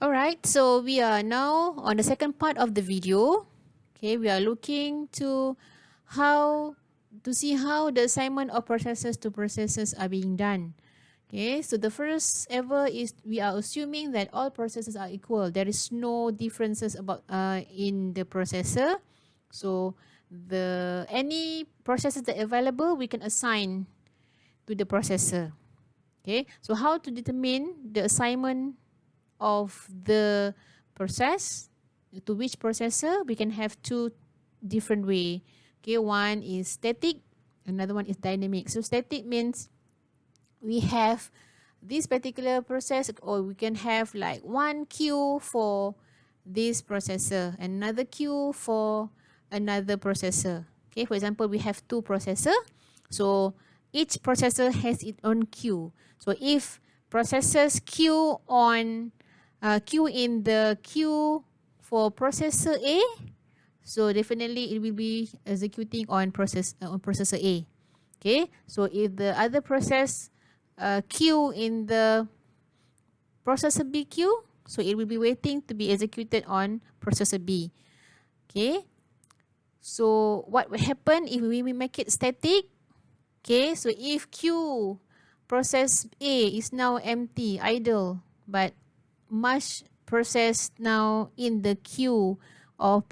Alright, so we are now on the second part of the video. Okay, we are looking to see how the assignment of processes to processes are being done. Okay, so the first ever is we are assuming that all processes are equal. There is no differences about in the processor. So the any processes that are available we can assign to the processor. Okay, so how to determine the assignment of the process to which processor? We can have two different way. Okay, one is static, another one is dynamic. So static means we have this particular process, or we can have like one queue for this processor, another queue for another processor. Okay, for example, we have two processor, so each processor has its own queue. So if processors queue in the queue for processor A, so definitely it will be executing on processor A. Okay, so if the other process queue in the processor B queue, so it will be waiting to be executed on processor B. Okay, so what will happen if we make it static? Okay, so if queue process A is now empty, idle, but much process now in the queue of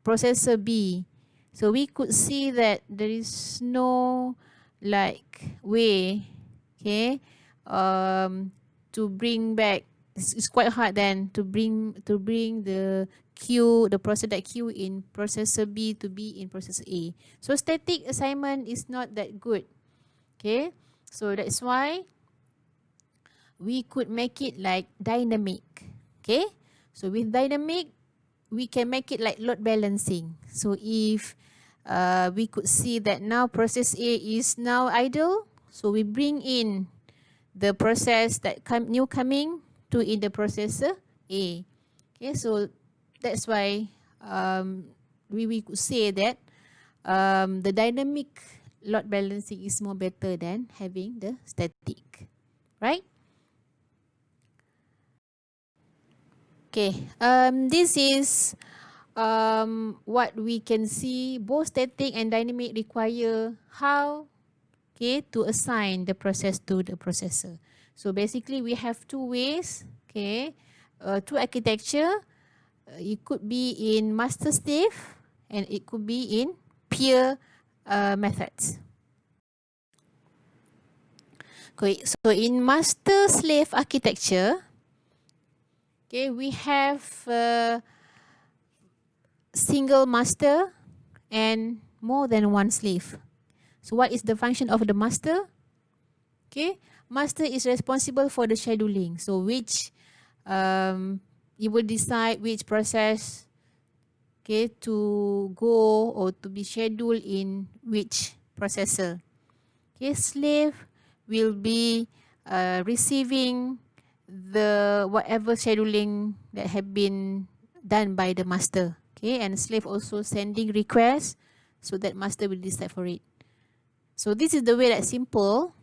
processor B, so we could see that there is no like way, okay, to bring back. It's quite hard then to bring the queue, the process that queue in processor B to be in processor A. So static assignment is not that good. Okay, so that's why we could make it like dynamic. Okay, so with dynamic we can make it like load balancing. So if we could see that now process A is now idle, so we bring in the process that new coming to in the processor A. Okay, so that's why we could say that the dynamic load balancing is more better than having the static, right? Okay, this is what we can see. Both static and dynamic require how, okay, to assign the process to the processor. So basically we have two ways, okay, two architecture. It could be in master slave and it could be in peer methods. Okay, so in master slave architecture, okay, we have single master and more than one slave. So what is the function of the master? Okay, master is responsible for the scheduling. So which you will decide which process, okay, to go or to be scheduled in which processor. Okay, slave will be receiving the whatever scheduling that have been done by the master. Okay, and slave also sending requests so that master will decide for it. So this is the way that simple,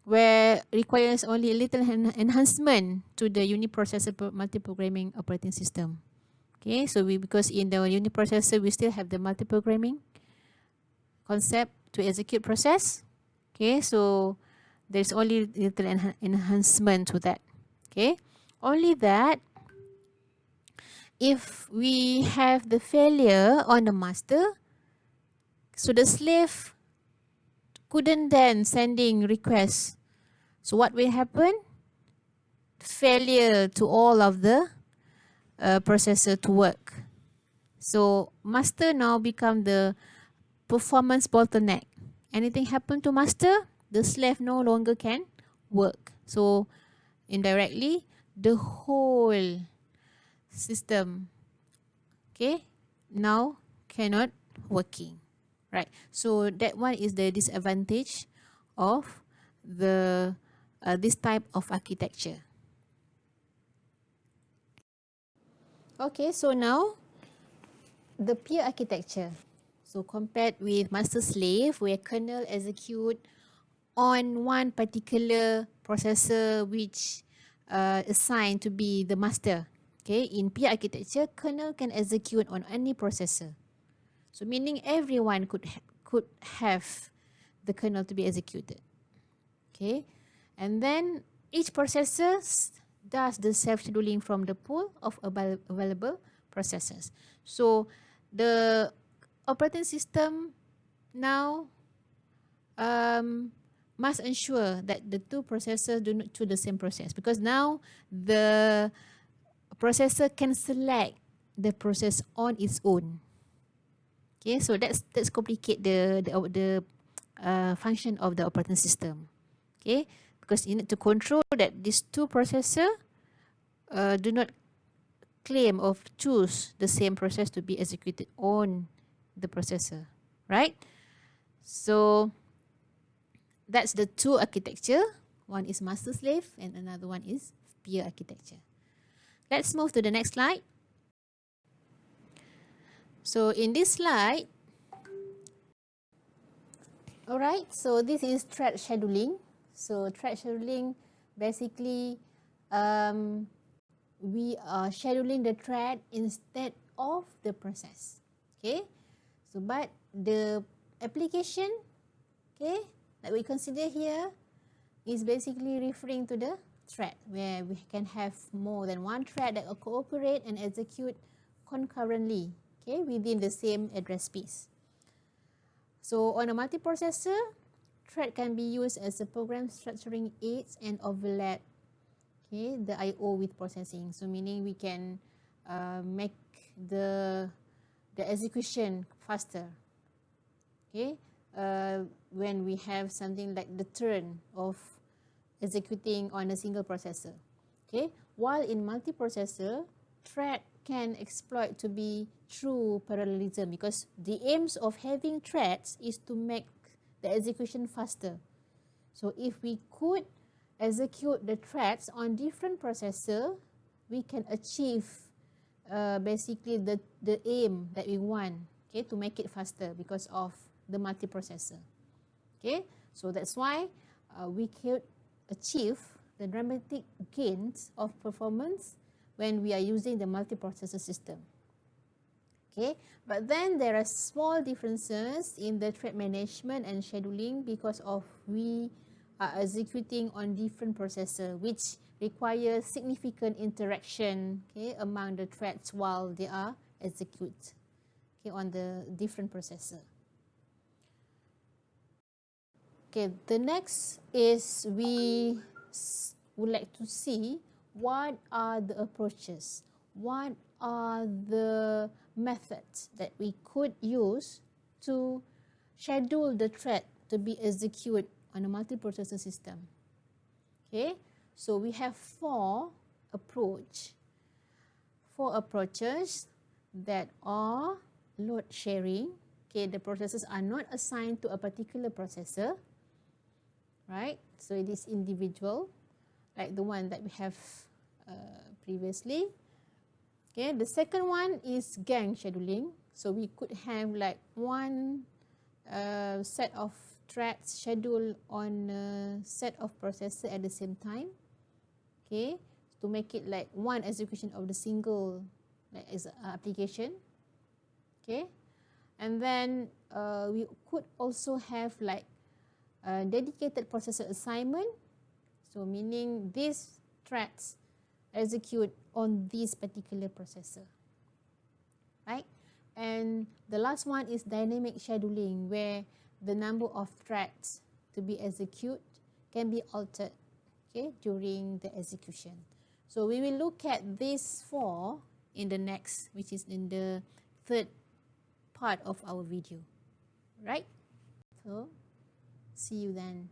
where requires only a little enhancement to the uniprocessor multiprogramming operating system. Okay, so because in the uniprocessor we still have the multiprogramming concept to execute process. Okay, so there's only little enhancement to that. Okay, only that if we have the failure on the master, so the slave couldn't then sending requests. So what will happen? Failure to all of the processor to work. So master now become the performance bottleneck. Anything happen to master, the slave no longer can work. So indirectly, the whole system, okay, now cannot working, right? So that one is the disadvantage of the this type of architecture. Okay, so now the peer architecture. So compared with master slave, where kernel execute on one particular processor which assigned to be the master. Okay, in peer architecture, kernel can execute on any processor. So meaning everyone could have the kernel to be executed. Okay, and then each processor does the self-scheduling from the pool of available processors. So the operating system now must ensure that the two processors do not choose the same process, because now the processor can select the process on its own. Okay, so that's complicate the function of the operating system. Okay, because you need to control that these two processors do not claim or choose the same process to be executed on the processor, right? So that's the two architecture. One is master slave and another one is peer architecture. Let's move to the next slide. So in this slide, alright, so this is thread scheduling. So thread scheduling, basically we are scheduling the thread instead of the process. Okay, so but the application, okay, that we consider here is basically referring to the thread, where we can have more than one thread that cooperate and execute concurrently, okay, within the same address space. So on a multiprocessor, thread can be used as a program structuring aids and overlap, okay, the I/O with processing. So meaning we can make the execution faster. Okay, when we have something like the turn of executing on a single processor. Okay, while in multiprocessor, thread can exploit to be true parallelism, because the aims of having threads is to make the execution faster. So if we could execute the threads on different processor, we can achieve basically the aim that we want, okay, to make it faster because of the multiprocessor. Okay, so that's why we could achieve the dramatic gains of performance when we are using the multiprocessor system. Okay, but then there are small differences in the thread management and scheduling because of we are executing on different processor, which require significant interaction, okay, among the threads while they are execute, okay, on the different processor. Okay, the next is we would like to see what are the approaches, what are the methods that we could use to schedule the thread to be executed on a multiprocessor system. Okay, so we have four approaches that are load sharing. Okay, the processors are not assigned to a particular processor, right? So it is individual, like the one that we have previously. Okay, the second one is gang scheduling. So we could have like one set of threads scheduled on a set of processor at the same time. Okay, to make it like one execution of the single like application. Okay, and then we could also have like dedicated processor assignment. So meaning these threads execute on this particular processor, right? And the last one is dynamic scheduling, where the number of threads to be executed can be altered, okay, during the execution. So we will look at these four in the next, which is in the third part of our video, right? So see you then.